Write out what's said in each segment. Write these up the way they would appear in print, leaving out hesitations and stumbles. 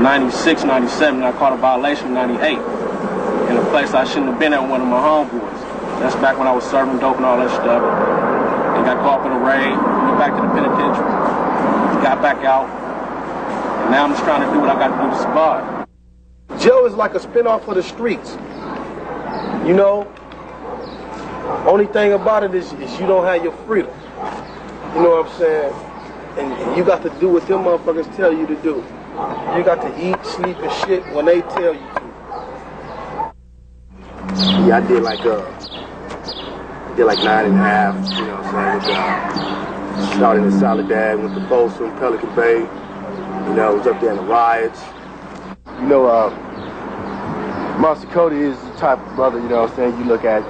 96, 97, I caught a violation in 98 in a place I shouldn't have been at with one of my homeboys. That's back when I was serving dope and all that stuff. And got caught up in a raid, went back to the penitentiary, got back out, and now I'm just trying to do what I got to do to survive. Jail is like a spinoff of the streets. You know, only thing about it is you don't have your freedom. You know what I'm saying? And you got to do what them motherfuckers tell you to do. You got to eat, sleep, and shit when they tell you to. Yeah, I did like 9.5, you know what I'm saying? Started in Soledad, went to Folsom, Pelican Bay, you know, was up there in the riots. You know, Monster Cody is the type of brother, you know what I'm saying, you look at,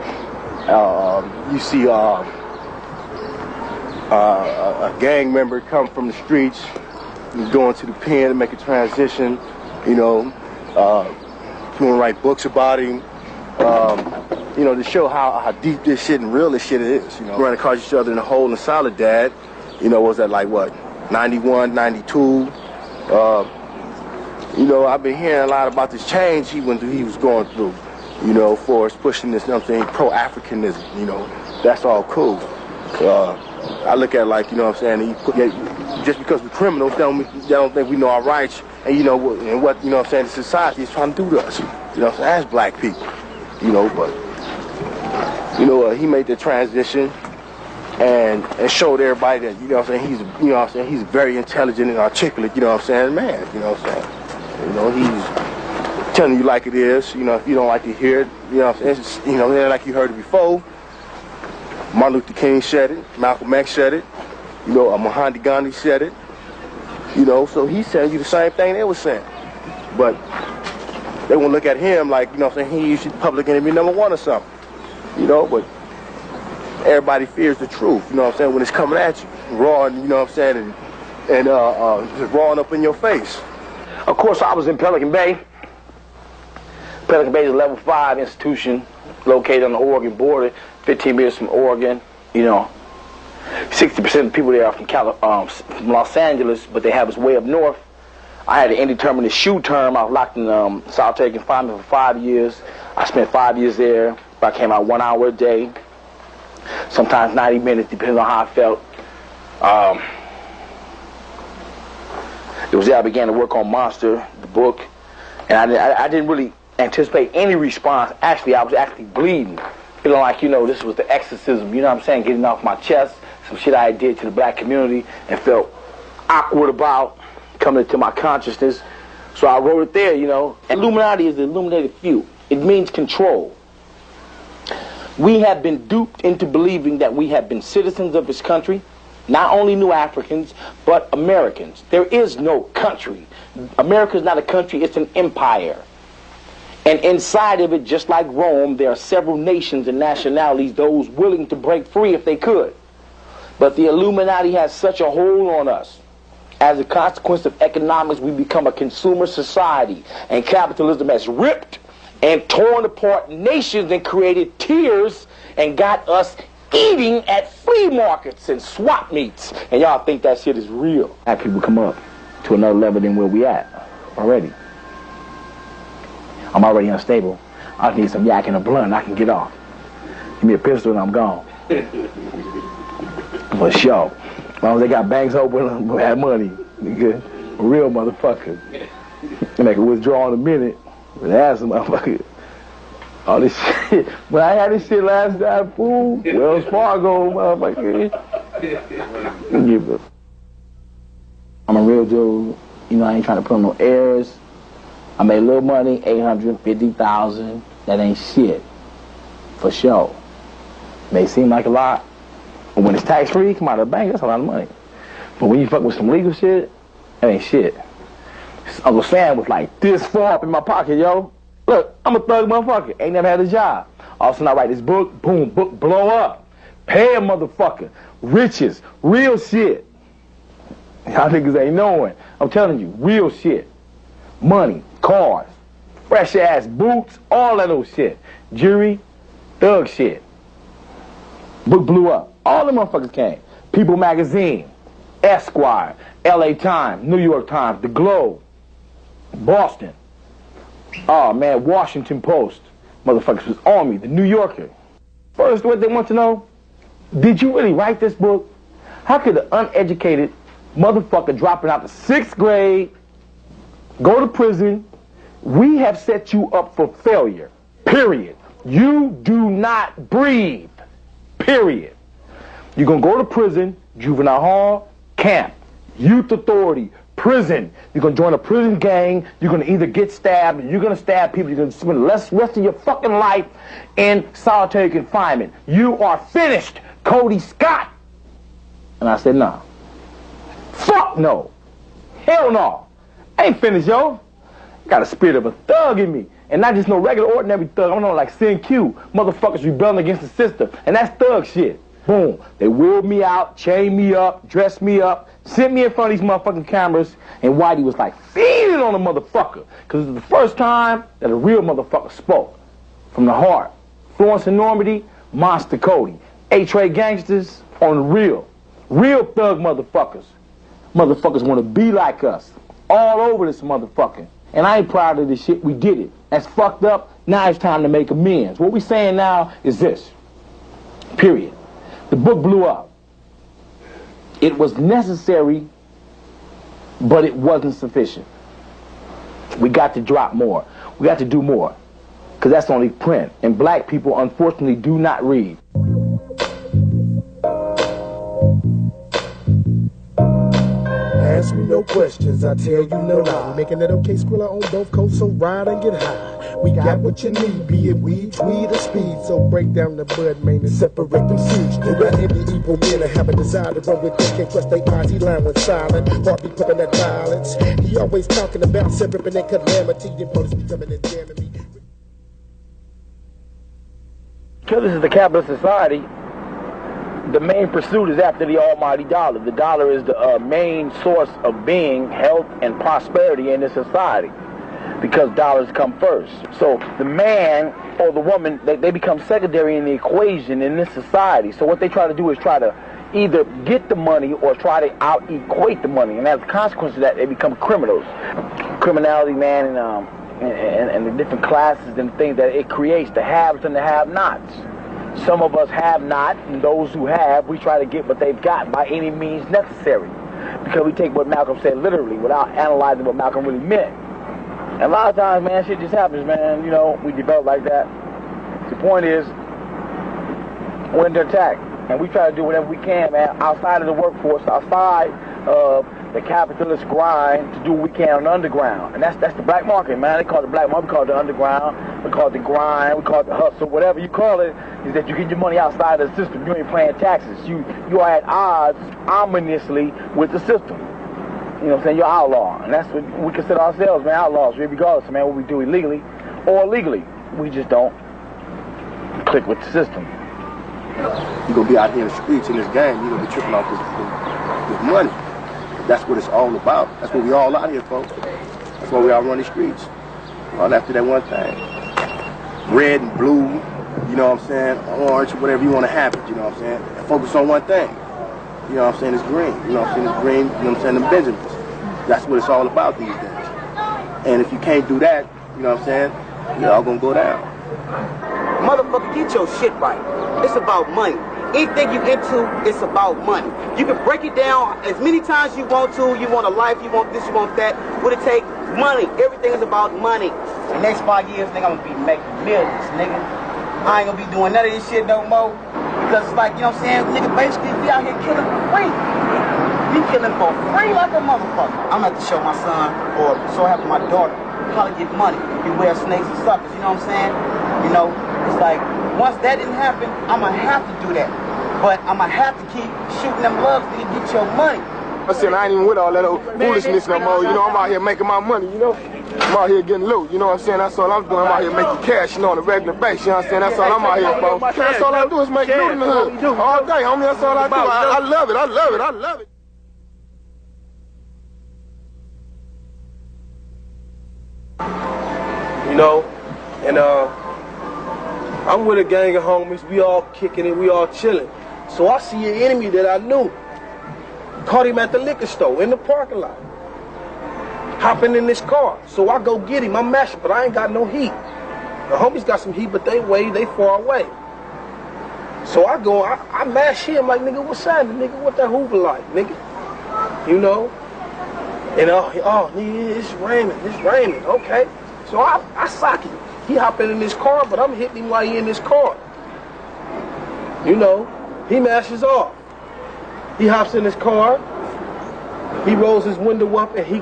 you see a gang member come from the streets, going to the pen to make a transition, you know, going to write books about him, you know, to show how deep this shit and real this shit is, you know. Running across each other in a hole in Soledad, you know, was that like what, 91, 92? You know, I've been hearing a lot about this change he was going through, you know, for pushing this, you know what I'm saying, pro-Africanism, you know. That's all cool. I look at it like, you know what I'm saying, just because we're criminals, they don't think we know our rights, and you know what, you know what I'm saying, the society is trying to do to us, you know what I'm saying, as black people, you know, but, you know, he made the transition and showed everybody that, you know what I'm saying, he's very intelligent and articulate, you know what I'm saying, man, you know what I'm saying. You know, he's telling you like it is, you know, if you don't like to hear it, you know what I'm saying, you know, like you heard it before. Martin Luther King said it, Malcolm X said it, you know, Mahatma Gandhi said it, you know, so he's telling you the same thing they were saying. But they won't look at him like, you know what I'm saying, he's public enemy #1 or something, you know, but everybody fears the truth, you know what I'm saying, when it's coming at you, raw, and, you know what I'm saying, and just rawing up in your face. Of course, I was in Pelican Bay. Pelican Bay is a level 5 institution located on the Oregon border, 15 minutes from Oregon. You know, 60% of the people there are from Los Angeles, but they have us way up north. I had an indeterminate shoe term. I was locked in solitary confinement for 5 years. I spent 5 years there. I came out 1 hour a day, sometimes 90 minutes, depending on how I felt. It was there I began to work on Monster, the book, and I didn't really anticipate any response. Actually, I was actually bleeding. Feeling like, you know, this was the exorcism, you know what I'm saying, getting off my chest, some shit I did to the black community and felt awkward about coming into my consciousness. So I wrote it there, you know. Illuminati is the illuminated few. It means control. We have been duped into believing that we have been citizens of this country, not only New Africans, but Americans. There is no country. America is not a country, it's an empire. And inside of it, just like Rome, there are several nations and nationalities, those willing to break free if they could. But the Illuminati has such a hold on us. As a consequence of economics, we become a consumer society. And capitalism has ripped and torn apart nations and created tiers and got us eating at flea markets and swap meets. And y'all think that shit is real. Black people come up to another level than where we at already. I'm already unstable. I just need some yak and a blunt and I can get off. Give me a pistol and I'm gone. For sure. As long as they got banks open, we have money. Nigga. A real motherfucker. And they can withdraw in a minute. But ask them, motherfucker. All this shit. When I had this shit last night, fool, Wells Fargo, motherfucker. I'm a real dude. You know, I ain't trying to put on no airs. I made a little money, $850,000. That ain't shit. For sure. May seem like a lot. But when it's tax-free, come out of the bank, that's a lot of money. But when you fuck with some legal shit, that ain't shit. Uncle Sam was like this far up in my pocket, yo. Look, I'm a thug motherfucker. Ain't never had a job. All of a sudden I write this book, boom, book blow up. Pay a motherfucker. Riches. Real shit. Y'all niggas ain't knowing. I'm telling you, real shit. Money, cars, fresh ass boots, all that old shit. Jewelry, thug shit. Book blew up. All the motherfuckers came. People Magazine, Esquire, LA Times, New York Times, The Globe. Boston. Oh man, Washington Post. Motherfuckers was on me. The New Yorker. First, what they want to know, did you really write this book? How could an uneducated motherfucker dropping out the 6th grade, go to prison? We have set you up for failure. Period. You do not breathe. Period. You're going to go to prison, juvenile hall, camp, youth authority, prison. You're going to join a prison gang. You're going to either get stabbed, you're going to stab people. You're going to spend the rest of your fucking life in solitary confinement. You are finished, Cody Scott. And I said, nah. Fuck no. Hell no. I ain't finished, yo. Got a spirit of a thug in me. And not just no regular, ordinary thug. I'm not like Sin Q. Motherfuckers rebelling against the system. And that's thug shit. Boom. They wheeled me out, chained me up, dressed me up, sent me in front of these motherfucking cameras, and Whitey was like feeding on a motherfucker. Because it was the first time that a real motherfucker spoke. From the heart. Florence and Normandy, Monster Cody. A-Trade gangsters on the real. Real thug motherfuckers. Motherfuckers want to be like us. All over this motherfucker. And I ain't proud of this shit. We did it. That's fucked up. Now it's time to make amends. What we saying now is this. Period. The book blew up. It was necessary, but it wasn't sufficient. We got to drop more. We got to do more. Because that's only print. And black people, unfortunately, do not read. Ask me no questions, I tell you no lie. We're making it okay, Skrilla on both coasts, so ride and get high. We got what you need, be it weed, tweed, or speed. So break down the bud, man, and separate them seeds. You got every evil man to have a desire to run with them. Can't trust they eyes, he lying with silent. Heart be pumping that violence. He always talking about separate and calamity. Then police be coming and jamming me. Because this is the capitalist society, the main pursuit is after the almighty dollar. The dollar is the main source of being, health, and prosperity in this society. Because dollars come first. So the man or the woman, they become secondary in the equation in this society. So what they try to do is try to either get the money or try to out-equate the money. And as a consequence of that, they become criminals. Criminality, man, and the different classes and things that it creates, the haves and the have-nots. Some of us have not, and those who have, we try to get what they've got by any means necessary. Because we take what Malcolm said literally without analyzing what Malcolm really meant. And a lot of times, man, shit just happens, man. You know, we develop like that. The point is, we're under attack. And we try to do whatever we can, man, outside of the workforce, outside of the capitalist grind to do what we can on the underground. And that's the black market, man. They call it the black market, we call it the underground, we call it the grind, we call it the hustle, whatever you call it, is that you get your money outside of the system. You ain't paying taxes. You are at odds, ominously, with the system. You know what I'm saying? You're outlaw. And that's what we consider ourselves, man, outlaws, regardless of, man, what we do illegally or legally. We just don't click with the system. You're going to be out here in the streets in this game, you're going to be tripping off this money. That's what it's all about. That's what we all out here, folks. That's why we all run the streets. All after that one thing. Red and blue, you know what I'm saying, orange, whatever you want to have it, you know what I'm saying. And focus on one thing. You know what I'm saying, it's green. You know what I'm saying, it's green, you know what I'm saying, the Benjamins. That's what it's all about these days. And if you can't do that, you know what I'm saying, you're all going to go down. Motherfucker, get your shit right. It's about money. Anything you into, it's about money. You can break it down as many times you want to. You want a life, you want this, you want that. What it take? Money. Everything is about money. The next 5 years, nigga, I'm gonna be making millions, nigga. I ain't gonna be doing none of this shit no more. Because it's like, you know what I'm saying? Nigga, basically, we out here killing for free. We killing for free like a motherfucker. I'm gonna have to show my son, or so happen my daughter, how to get money. Beware snakes and suckers, you know what I'm saying? You know, it's like, once that didn't happen, I'm going to have to do that. But I'm going to have to keep shooting them lugs till you get your money. I said I ain't even with all that old foolishness no more. You know, I'm out here making my money, you know. I'm out here getting loot, you know what I'm saying? That's all I'm doing. I'm out here making cash, you know, on a regular basis, you know what I'm saying? That's all I'm out here for. That's all I do is make loot in the hood. All day, homie, that's all I do. I love it, I love it, I love it. You know, and I'm with a gang of homies, we all kicking it, we all chilling. So I see an enemy that I knew. Caught him at the liquor store, in the parking lot. hopping in this car. So I go get him. I'm mashing, but I ain't got no heat. The homies got some heat, but they far away. So I go, I mash him like, nigga, what's that? Nigga, what that Hoover like, nigga? You know? And nigga, it's raining, okay. So I sock him. He hopping in this car, but I'm hitting him while he in this car. You know, he mashes off. He hops in his car. He rolls his window up and he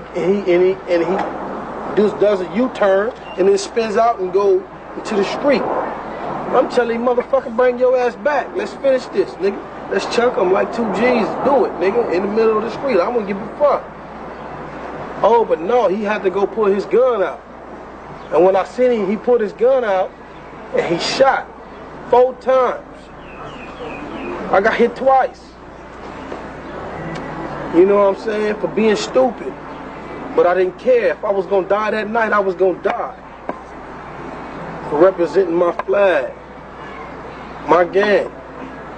does a U-turn and then spins out and go into the street. I'm telling you, motherfucker, bring your ass back. Let's finish this, nigga. Let's chunk him like 2 G's. Do it, nigga, in the middle of the street. I won't give a fuck. Oh, but no, he had to go pull his gun out. And when I seen him, he pulled his gun out and he shot 4 times. I got hit twice. You know what I'm saying? For being stupid. But I didn't care. If I was gonna die that night, I was gonna die. For representing my flag, my gang,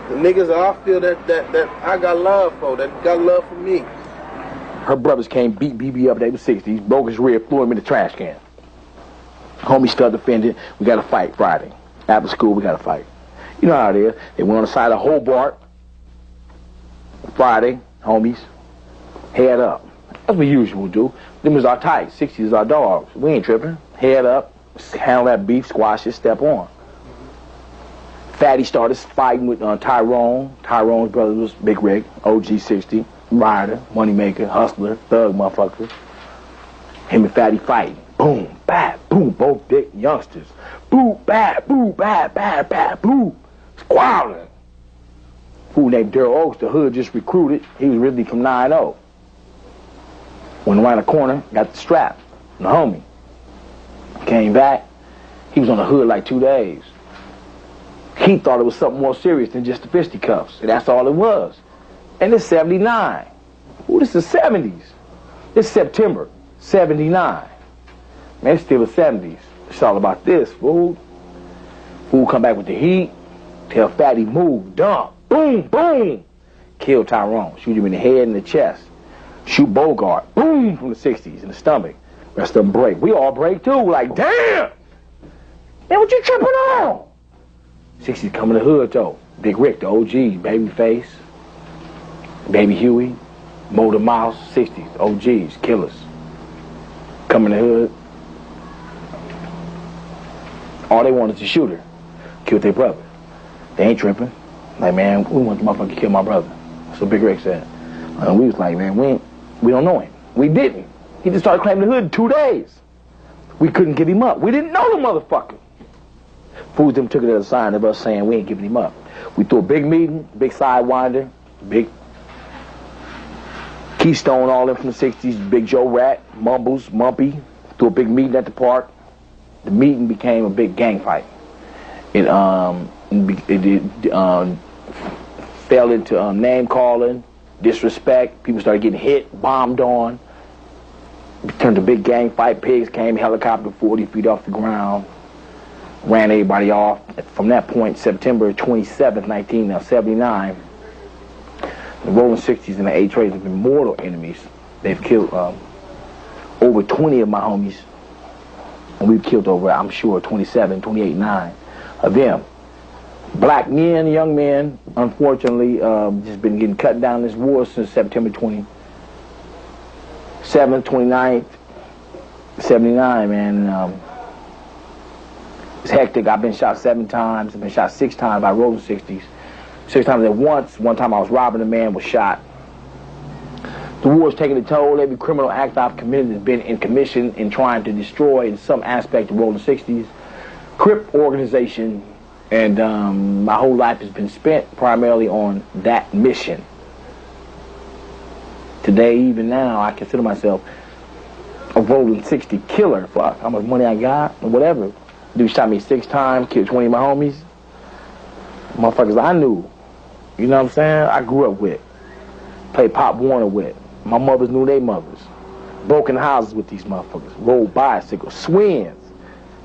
the niggas that I feel that I got love for, that got love for me. Her brothers came, beat BB up. They was 60s, broke his rib, threw him in the trash can. Homie still defended. We got to fight Friday. After school, we got to fight. You know how it is. They went on the side of Hobart. Friday, homies, head up. That's what we usually do. Them is our tights. 60s is our dogs. We ain't tripping. Head up, handle that beef, squash it, step on. Fatty started fighting with Tyrone. Tyrone's brother was Big Rick, OG 60, rider, moneymaker, hustler, thug motherfucker. Him and Fatty fighting. Boom, bad, boom, both big youngsters. Boo, bad, boo, bad, bad, bad, boo. Squabbling. Fool named Daryl Oaks, the hood just recruited. He was really from 9-0. Went around the corner, got the strap. The homie. Came back. He was on the hood like 2 days. He thought it was something more serious than just the fisticuffs. And that's all it was. And it's 79. Ooh, this is the 70s. It's September 79. Man, it's still the 70s. It's all about this, fool. Fool come back with the heat. Tell Fatty move, dump. Boom, boom. Kill Tyrone. Shoot him in the head and the chest. Shoot Bogart. Boom, from the 60s in the stomach. Rest of them break. We all break too. We're like, damn. Man, what you tripping on? 60s coming to the hood though. Big Rick, the OG, Babyface, Baby Huey, Motor Mouse, 60s, OGs, killers. Coming to the hood. All they wanted to shoot her. Killed their brother. They ain't tripping. Like, man, we want the motherfucker to kill my brother. That's what Big Rick said. And we was like, man, we don't know him. We didn't. He just started claiming the hood in 2 days. We couldn't give him up. We didn't know the motherfucker. Fools them took it as a sign of us saying we ain't giving him up. We threw a big meeting, big sidewinder, big Keystone, all them from the 60s, Big Joe Rat, Mumbles, Mumpy. Threw a big meeting at the park. The meeting became a big gang fight. It fell into name calling, disrespect. People started getting hit, bombed on. It turned to a big gang fight. Pigs came, helicopter 40 feet off the ground, ran everybody off. From that point, September 27th, 1979, the Rolling 60s and the A-Trays have been mortal enemies. They've killed over 20 of my homies. And we've killed over, I'm sure, 27, 28, 9 of them. Black men, young men, unfortunately, just been getting cut down in this war since September 27th, 29th, 79, man. It's hectic. I've been shot 7 times. I've been shot 6 times by Rolling 60s. 6 times at once. One time I was robbing a man, was shot. The war's taking a toll. Every criminal act I've committed has been in commission in trying to destroy in some aspect the Rolling 60s. Crip organization, and my whole life has been spent primarily on that mission. Today, even now, I consider myself a Rolling 60 killer. Fuck, how much money I got, or whatever. Dude shot me 6 times, killed 20 of my homies. Motherfuckers I knew. You know what I'm saying? I grew up with. Played Pop Warner with. My mothers knew their mothers. Broken houses with these motherfuckers. Rolled bicycles. Swins.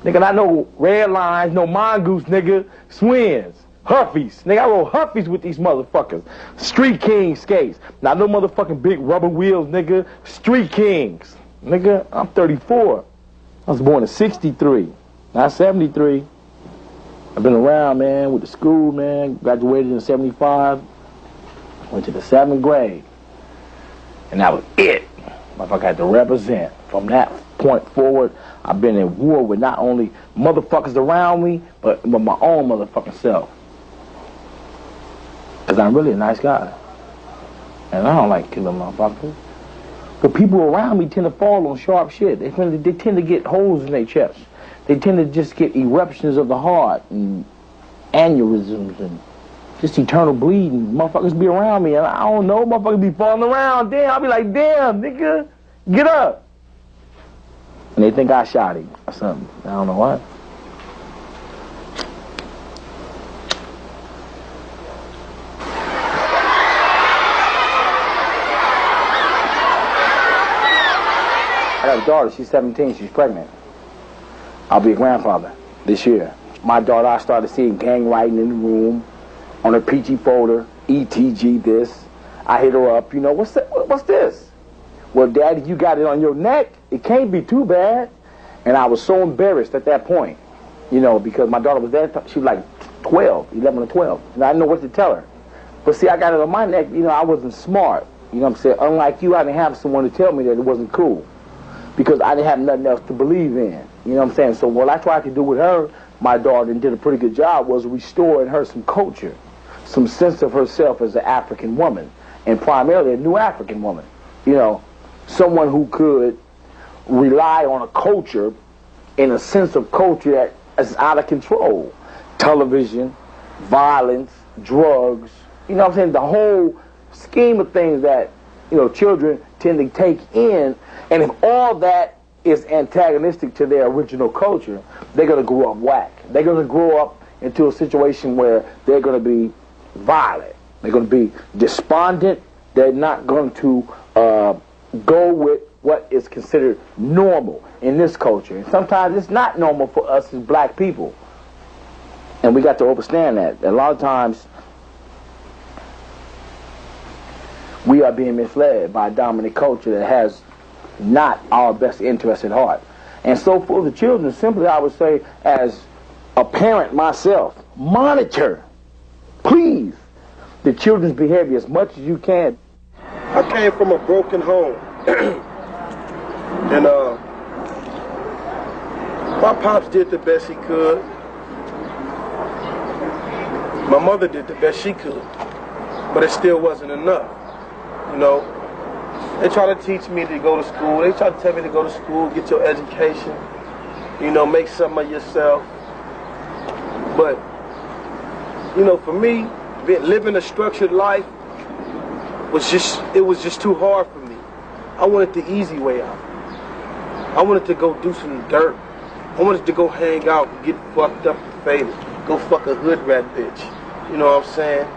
Nigga, not no red lines, no mongoose, nigga. Swins. Huffies. Nigga, I roll Huffies with these motherfuckers. Street King skates. Not no motherfucking big rubber wheels, nigga. Street Kings. nigga. I'm 34. I was born in 63, not 73. I've been around, man, with the school, man. Graduated in 75. Went to the 7th grade. And that was it. Motherfucker had to represent. From that point forward, I've been in war with not only motherfuckers around me, but my own motherfucking self. Because I'm really a nice guy. And I don't like killing motherfuckers. But people around me tend to fall on sharp shit. They tend to get holes in their chest. They tend to just get eruptions of the heart and aneurysms and just eternal bleeding. Motherfuckers be around me and I don't know, motherfuckers be falling around. Damn, I'll be like, damn, nigga, get up. And they think I shot him or something. I don't know what. I got a daughter, she's 17, she's pregnant. I'll be a grandfather this year. My daughter, I started seeing gang writing in the room, on her PG folder, ETG this. I hit her up, you know, what's this? Well, Daddy, you got it on your neck. It can't be too bad. And I was so embarrassed at that point, you know, because my daughter was there, she was like 11 or 12, and I didn't know what to tell her. But see, I got it on my neck, you know, I wasn't smart. You know what I'm saying? Unlike you, I didn't have someone to tell me that it wasn't cool, because I didn't have nothing else to believe in. You know what I'm saying? So what I tried to do with her, my daughter, and did a pretty good job, was restoring her some culture, some sense of herself as an African woman, and primarily a new African woman. You know, someone who could rely on a culture, in a sense of culture that is out of control. Television, violence, drugs, you know what I'm saying? The whole scheme of things that, you know, children tend to take in, and if all that is antagonistic to their original culture, they're going to grow up whack. They're going to grow up into a situation where they're going to be violent. They're going to be despondent. They're not going to go with what is considered normal in this culture. And sometimes it's not normal for us as black people. And we got to understand that. A lot of times, we are being misled by a dominant culture that has not our best interest at heart. And so for the children, simply I would say, as a parent myself, monitor, please, the children's behavior as much as you can. I came from a broken home. And my pops did the best he could. My mother did the best she could. But it still wasn't enough. You know, they try to teach me to go to school. They try to tell me to go to school, get your education, you know, make something of yourself. But, you know, for me, living a structured life was just too hard for me. I wanted the easy way out. I wanted to go do some dirt. I wanted to go hang out, get fucked up and faded. Go fuck a hood rat bitch. You know what I'm saying?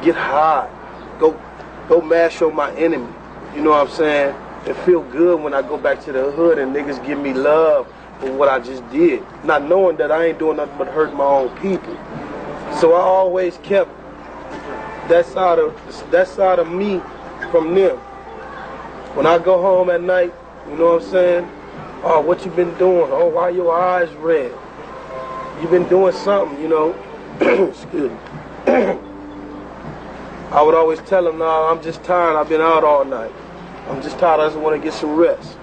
Get high. Go mash on my enemy. You know what I'm saying? It feel good when I go back to the hood and niggas give me love for what I just did. Not knowing that I ain't doing nothing but hurt my own people. So I always kept that side of me from them. When I go home at night, you know what I'm saying? Oh, what you been doing? Oh, why your eyes red? You been doing something, you know? Excuse me. I would always tell him, nah, I'm just tired. I've been out all night. I'm just tired. I just want to get some rest.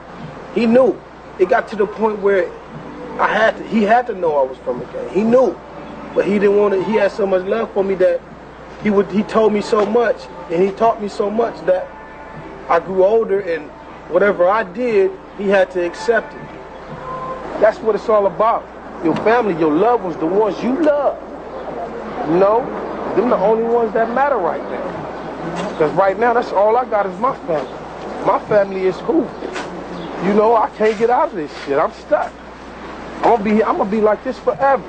He knew. It got to the point where he had to know I was from a gang. He knew. But he didn't want to. He had so much love for me that he told me so much and he taught me so much that I grew older, and whatever I did, he had to accept it. That's what it's all about. Your family, your loved ones, the ones you love. You know? Them the only ones that matter right now. Because right now, that's all I got is my family. My family is who? You know, I can't get out of this shit. I'm stuck. I'm gonna be like this forever.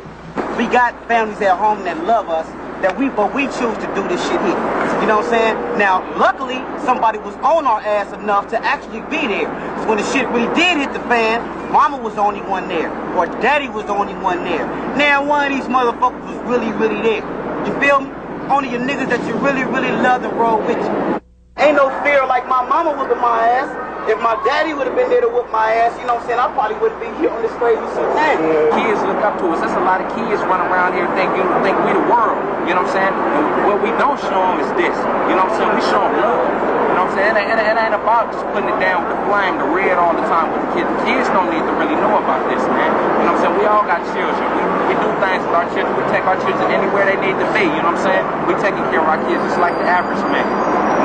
We got families at home that love us, but we choose to do this shit here. You know what I'm saying? Now, luckily, somebody was on our ass enough to actually be there. Because when the shit really did hit the fan, mama was the only one there, or daddy was the only one there. Now, one of these motherfuckers was really, really there. You feel me? Only your niggas that you really, really love and roll with you. Ain't no fear like my mama whooping my ass. If my daddy would have been there to whoop my ass, you know what I'm saying, I probably wouldn't be here on this crazy shit now. Kids look up to us. There's a lot of kids running around here think we the world. You know what I'm saying? And what we don't show them is this. You know what I'm saying? We show them love. You know what I'm saying? It ain't about just putting it down with the flame, the red all the time with the kids. The kids don't need to really know about this, man. You know what I'm saying? We all got children. We do things with our children. We take our children anywhere they need to be. You know what I'm saying? We taking care of our kids just like the average man.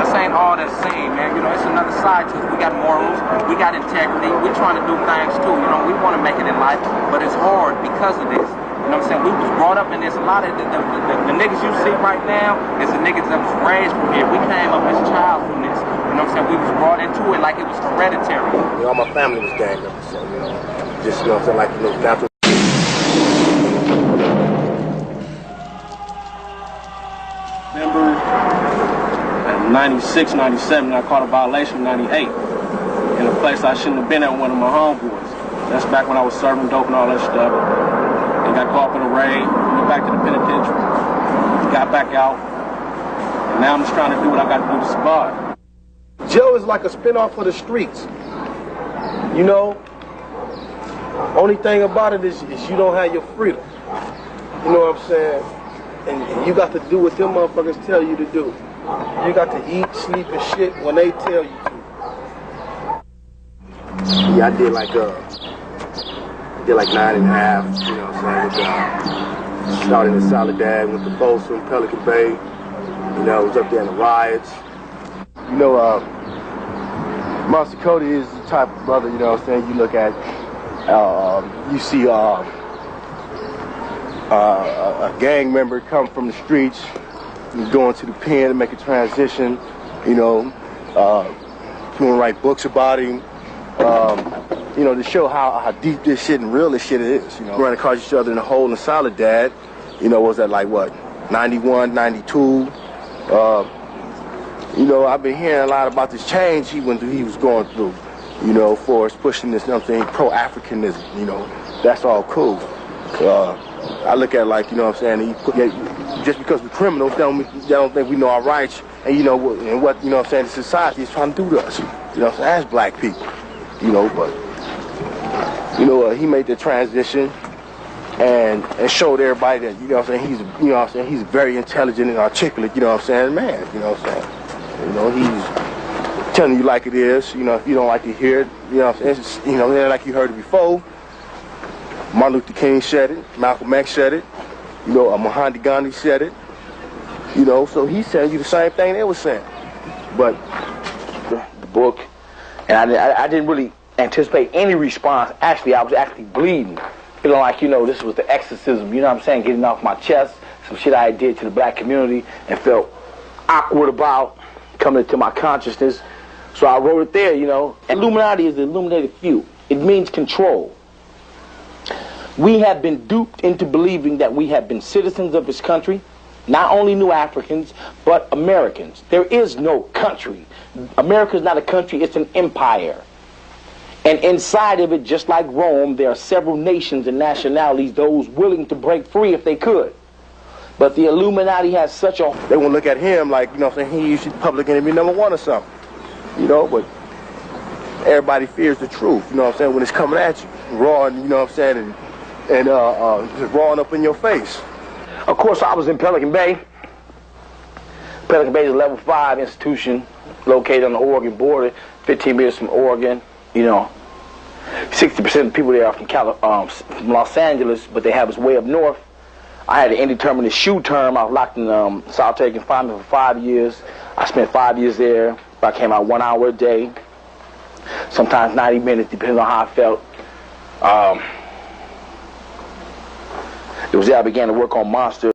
This ain't all the same, man. You know, it's another side to it. We got morals, we got integrity. We're trying to do things too. You know, we want to make it in life, but it's hard because of this. You know what I'm saying? We was brought up in this. A lot of the niggas you see right now is the niggas that was raised from here. We came up as child from this. You know what I'm saying? We was brought into it like it was hereditary. You know, all my family was gang members, so, you know, just, you know what I'm saying, like, you know, down to Remember, in 96, 97, I caught a violation in 98 in a place I shouldn't have been at with one of my homeboys. That's back when I was serving dope and all that stuff. And got caught up in a raid, went back to the penitentiary, got back out, and now I'm just trying to do what I got to do to survive. Jail is like a spinoff of the streets. You know? Only thing about it is you don't have your freedom. You know what I'm saying? And you got to do what them motherfuckers tell you to do. You got to eat, sleep, and shit when they tell you to. yeah, I did like 9.5, you know what I'm saying, started in Soledad, went to Folsom, Pelican Bay, you know, was up there in the riots. You know, Monster Cody is the type of brother, you know what I'm saying, you look at, you see a gang member come from the streets, going to the pen to make a transition, you know, you want to write books about him, you know, to show how deep this shit and real this shit is, you know. Running across each other in a hole in Soledad, you know, was that like what, 91, 92? You know, I've been hearing a lot about this change he was going through, you know, for us pushing this, you know what I'm saying, pro-Africanism, you know. That's all cool. I look at it like, you know what I'm saying, just because we're criminals, they don't think we know our rights, and you know what, you know what I'm saying, the society is trying to do to us, you know what I'm saying, as black people, you know, but, you know, he made the transition and showed everybody that, you know what I'm saying, he's very intelligent and articulate, you know what I'm saying, man, you know what I'm saying. You know, he's telling you like it is, you know, if you don't like to hear it, you know what I'm saying, it's, you know, like you heard it before. Martin Luther King said it, Malcolm X said it, you know, Mahatma Gandhi said it, you know, so he's telling you the same thing they were saying. But the book, and I didn't really anticipate any response. Actually, I was actually bleeding. Feeling like, you know, this was the exorcism, you know what I'm saying, getting off my chest, some shit I did to the black community and felt awkward about coming into my consciousness. So I wrote it there, you know. Illuminati is the illuminated few. It means control. We have been duped into believing that we have been citizens of this country, not only New Africans, but Americans. There is no country. America is not a country, it's an empire. And inside of it, just like Rome, there are several nations and nationalities, those willing to break free if they could. But the Illuminati has such a... They won't look at him like, you know what I'm saying, he's public enemy #1 or something. You know, but everybody fears the truth, you know what I'm saying, when it's coming at you. Raw, and, you know what I'm saying, and just rawing up in your face. Of course, I was in Pelican Bay. Pelican Bay is a level 5 institution located on the Oregon border, 15 minutes from Oregon. You know, 60% of the people there are from Los Angeles, but they have us way up north. I had an indeterminate shoe term. I was locked in solitary confinement for 5 years. I spent 5 years there. I came out 1 hour a day, sometimes 90 minutes, depending on how I felt. It was there I began to work on Monster.